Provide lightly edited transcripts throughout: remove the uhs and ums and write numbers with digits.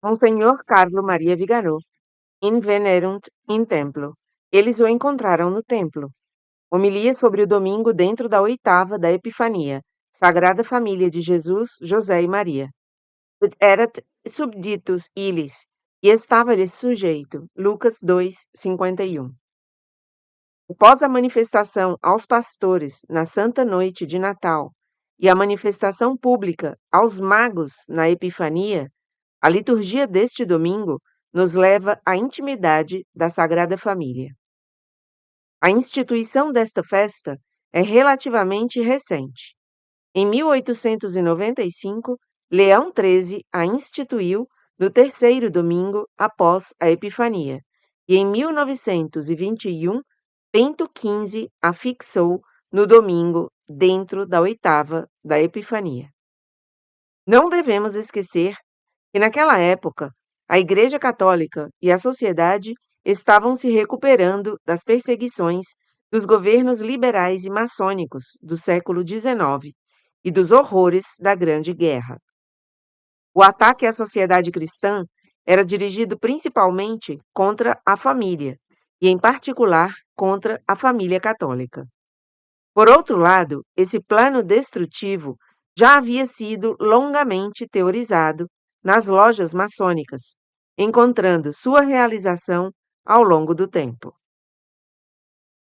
Monsenhor Carlo Maria Viganò, invenerunt in templo. Eles o encontraram no templo. Homilia sobre o domingo dentro da oitava da Epifania. Sagrada Família de Jesus, José e Maria. Ut erat subditus illis, e estava-lhes sujeito. Lucas 2, 51. Após a manifestação aos pastores na Santa Noite de Natal e a manifestação pública aos magos na Epifania, a liturgia deste domingo nos leva à intimidade da Sagrada Família. A instituição desta festa é relativamente recente. Em 1895, Leão XIII a instituiu no terceiro domingo após a Epifania, e em 1921, Bento XV a fixou no domingo dentro da oitava da Epifania. Não devemos esquecer que naquela época a Igreja Católica e a sociedade estavam se recuperando das perseguições dos governos liberais e maçônicos do século XIX e dos horrores da Grande Guerra. O ataque à sociedade cristã era dirigido principalmente contra a família, e em particular contra a família católica. Por outro lado, esse plano destrutivo já havia sido longamente teorizado nas lojas maçônicas, encontrando sua realização ao longo do tempo.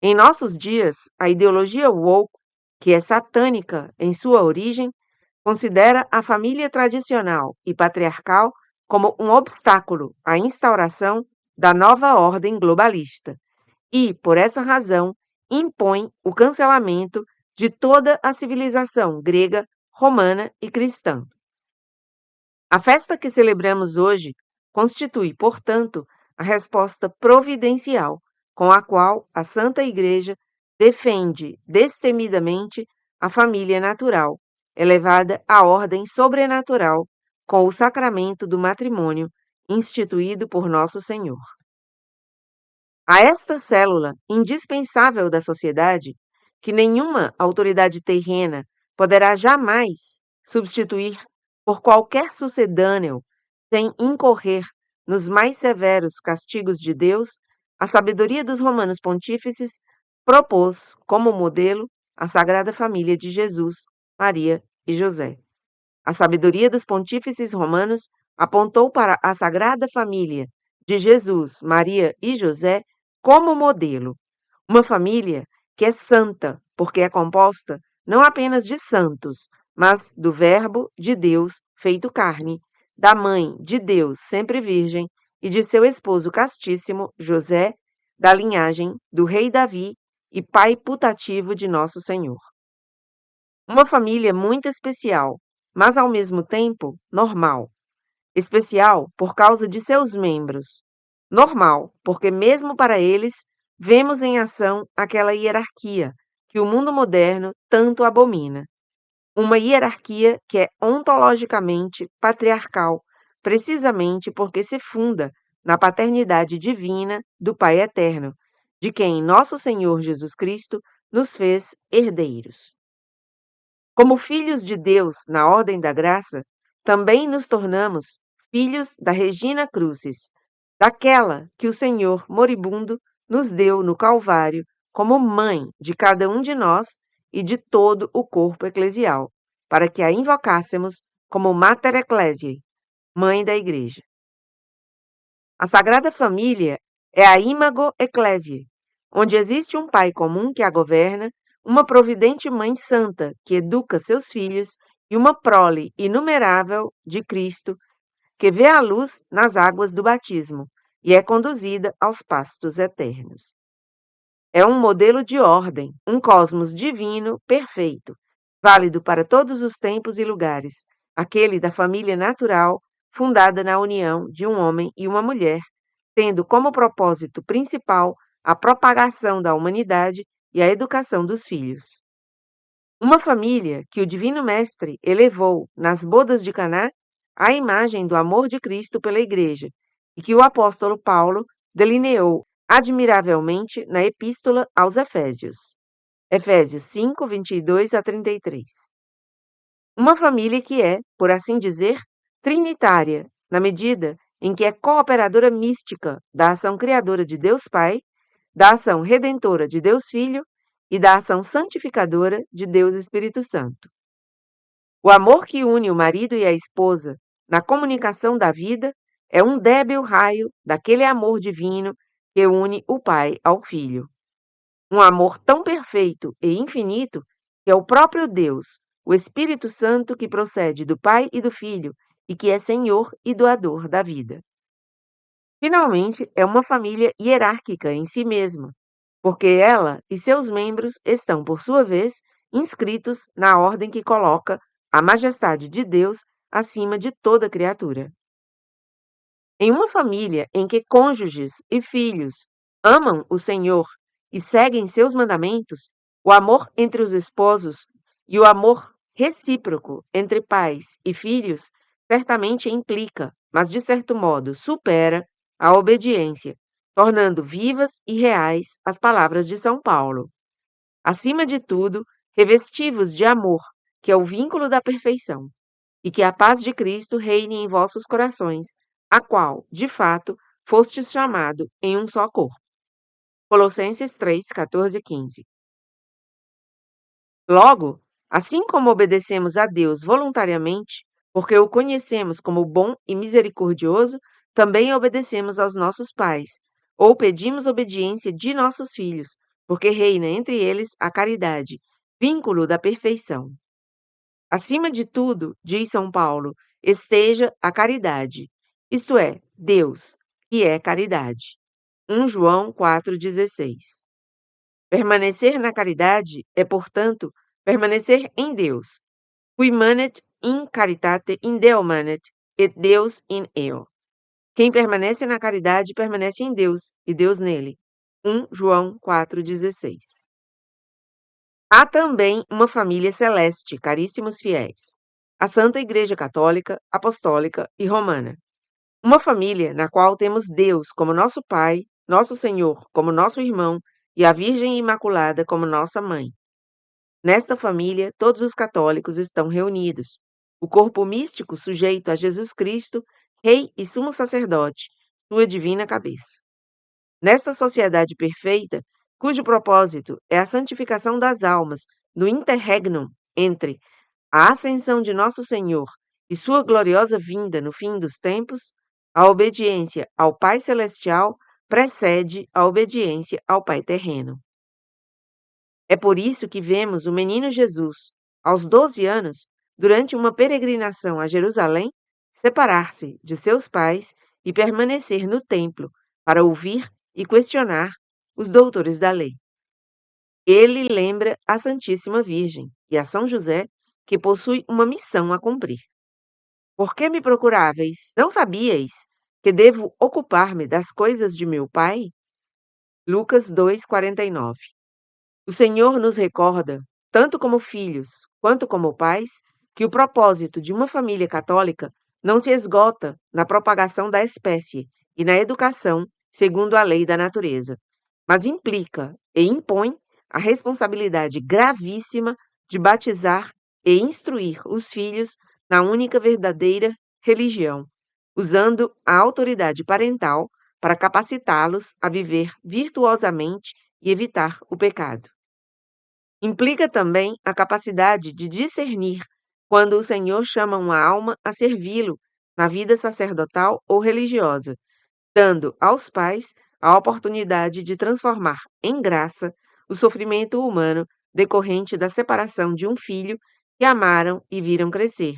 Em nossos dias, a ideologia woke, que é satânica em sua origem, considera a família tradicional e patriarcal como um obstáculo à instauração da nova ordem globalista e, por essa razão, impõe o cancelamento de toda a civilização grega, romana e cristã. A festa que celebramos hoje constitui, portanto, a resposta providencial com a qual a Santa Igreja defende destemidamente a família natural, elevada à ordem sobrenatural com o sacramento do matrimônio instituído por Nosso Senhor. A esta célula indispensável da sociedade, que nenhuma autoridade terrena poderá jamais substituir por qualquer sucedâneo sem incorrer nos mais severos castigos de Deus, a sabedoria dos romanos pontífices propôs como modelo a Sagrada Família de Jesus, Maria e José. A sabedoria dos pontífices romanos apontou para a Sagrada Família de Jesus, Maria e José como modelo. Uma família que é santa, porque é composta não apenas de santos, mas do Verbo de Deus feito carne, da Mãe de Deus sempre virgem e de seu esposo castíssimo, José, da linhagem do rei Davi e pai putativo de nosso Senhor. Uma família muito especial, mas ao mesmo tempo normal. Especial por causa de seus membros. Normal, porque mesmo para eles vemos em ação aquela hierarquia que o mundo moderno tanto abomina. Uma hierarquia que é ontologicamente patriarcal, precisamente porque se funda na paternidade divina do Pai Eterno, de quem nosso Senhor Jesus Cristo nos fez herdeiros. Como filhos de Deus na ordem da graça, também nos tornamos filhos da Regina Crucis, daquela que o Senhor moribundo nos deu no Calvário como mãe de cada um de nós e de todo o corpo eclesial, para que a invocássemos como Mater Ecclesiae, mãe da Igreja. A Sagrada Família é a Imago Ecclesiae, onde existe um pai comum que a governa, uma providente mãe santa que educa seus filhos e uma prole inumerável de Cristo que vê a luz nas águas do batismo e é conduzida aos pastos eternos. É um modelo de ordem, um cosmos divino perfeito, válido para todos os tempos e lugares, aquele da família natural fundada na união de um homem e uma mulher, tendo como propósito principal a propagação da humanidade e a educação dos filhos. Uma família que o Divino Mestre elevou nas bodas de Caná à imagem do amor de Cristo pela Igreja e que o apóstolo Paulo delineou admiravelmente na Epístola aos Efésios. Efésios 5, 22 a 33. Uma família que é, por assim dizer, trinitária, na medida em que é cooperadora mística da ação criadora de Deus Pai, da ação redentora de Deus Filho e da ação santificadora de Deus Espírito Santo. O amor que une o marido e a esposa na comunicação da vida é um débil raio daquele amor divino que une o Pai ao Filho. Um amor tão perfeito e infinito que é o próprio Deus, o Espírito Santo que procede do Pai e do Filho e que é Senhor e doador da vida. Finalmente, é uma família hierárquica em si mesma, porque ela e seus membros estão, por sua vez, inscritos na ordem que coloca a majestade de Deus acima de toda criatura. Em uma família em que cônjuges e filhos amam o Senhor e seguem seus mandamentos, o amor entre os esposos e o amor recíproco entre pais e filhos certamente implica, mas de certo modo supera, a obediência, tornando vivas e reais as palavras de São Paulo. Acima de tudo, revestivos de amor, que é o vínculo da perfeição, e que a paz de Cristo reine em vossos corações, a qual, de fato, fostes chamado em um só corpo. Colossenses 3, 14 e 15. Logo, assim como obedecemos a Deus voluntariamente, porque o conhecemos como bom e misericordioso, também obedecemos aos nossos pais, ou pedimos obediência de nossos filhos, porque reina entre eles a caridade, vínculo da perfeição. Acima de tudo, diz São Paulo, esteja a caridade, isto é, Deus, que é caridade. 1 João 4,16. Permanecer na caridade é, portanto, permanecer em Deus. Qui manet in caritate in Deo manet, et Deus in eo. Quem permanece na caridade permanece em Deus, e Deus nele. 1 João 4,16. Há também uma família celeste, caríssimos fiéis, a Santa Igreja Católica, Apostólica e Romana. Uma família na qual temos Deus como nosso Pai, nosso Senhor como nosso irmão e a Virgem Imaculada como nossa mãe. Nesta família, todos os católicos estão reunidos. O corpo místico sujeito a Jesus Cristo, Rei e Sumo Sacerdote, sua divina cabeça. Nesta sociedade perfeita, cujo propósito é a santificação das almas no interregnum entre a ascensão de Nosso Senhor e sua gloriosa vinda no fim dos tempos, a obediência ao Pai Celestial precede a obediência ao Pai terreno. É por isso que vemos o menino Jesus, aos 12 anos, durante uma peregrinação a Jerusalém, separar-se de seus pais e permanecer no templo para ouvir e questionar os doutores da lei. Ele lembra a Santíssima Virgem e a São José que possui uma missão a cumprir. Por que me procuráveis? Não sabíeis que devo ocupar-me das coisas de meu Pai? Lucas 2,49. O Senhor nos recorda, tanto como filhos quanto como pais, que o propósito de uma família católica não se esgota na propagação da espécie e na educação segundo a lei da natureza, mas implica e impõe a responsabilidade gravíssima de batizar e instruir os filhos na única verdadeira religião, usando a autoridade parental para capacitá-los a viver virtuosamente e evitar o pecado. Implica também a capacidade de discernir quando o Senhor chama uma alma a servi-lo na vida sacerdotal ou religiosa, dando aos pais a oportunidade de transformar em graça o sofrimento humano decorrente da separação de um filho que amaram e viram crescer,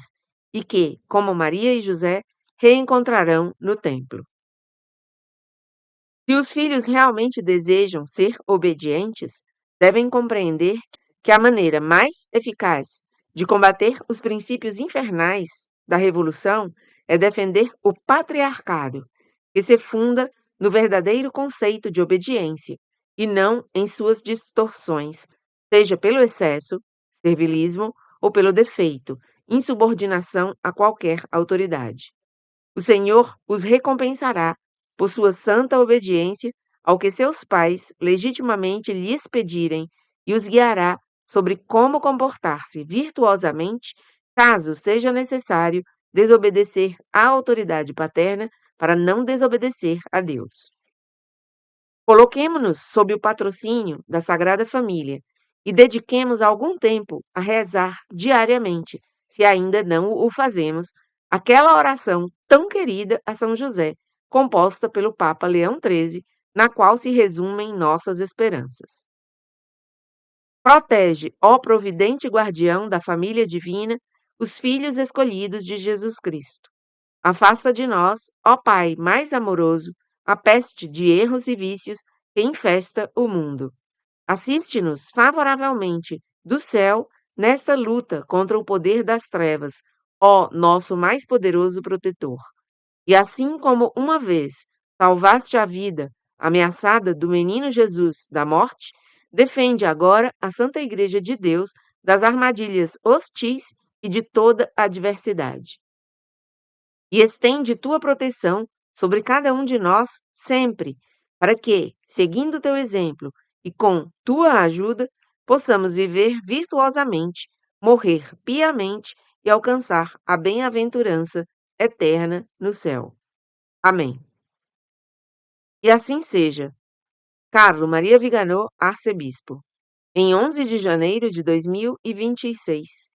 e que, como Maria e José, reencontrarão no templo. Se os filhos realmente desejam ser obedientes, devem compreender que a maneira mais eficaz de combater os princípios infernais da revolução é defender o patriarcado, que se funda no verdadeiro conceito de obediência e não em suas distorções, seja pelo excesso, servilismo ou pelo defeito, insubordinação a qualquer autoridade. O Senhor os recompensará por sua santa obediência ao que seus pais legitimamente lhes pedirem e os guiará sobre como comportar-se virtuosamente caso seja necessário desobedecer à autoridade paterna para não desobedecer a Deus. Coloquemo-nos sob o patrocínio da Sagrada Família e dediquemos algum tempo a rezar diariamente, se ainda não o fazemos, aquela oração tão querida a São José, composta pelo Papa Leão XIII, na qual se resumem nossas esperanças. Protege, ó providente guardião da família divina, os filhos escolhidos de Jesus Cristo. Afasta de nós, ó Pai mais amoroso, a peste de erros e vícios que infesta o mundo. Assiste-nos favoravelmente do céu nesta luta contra o poder das trevas, ó nosso mais poderoso protetor. E assim como uma vez salvaste a vida ameaçada do menino Jesus da morte, defende agora a Santa Igreja de Deus das armadilhas hostis e de toda adversidade. E estende tua proteção sobre cada um de nós sempre, para que, seguindo teu exemplo e com tua ajuda, possamos viver virtuosamente, morrer piamente e alcançar a bem-aventurança eterna no céu. Amém. E assim seja. Carlo Maria Viganò, arcebispo. Em 11 de janeiro de 2026.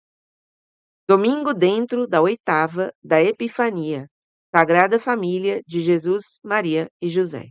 Domingo dentro da oitava da Epifania. Sagrada Família de Jesus, Maria e José.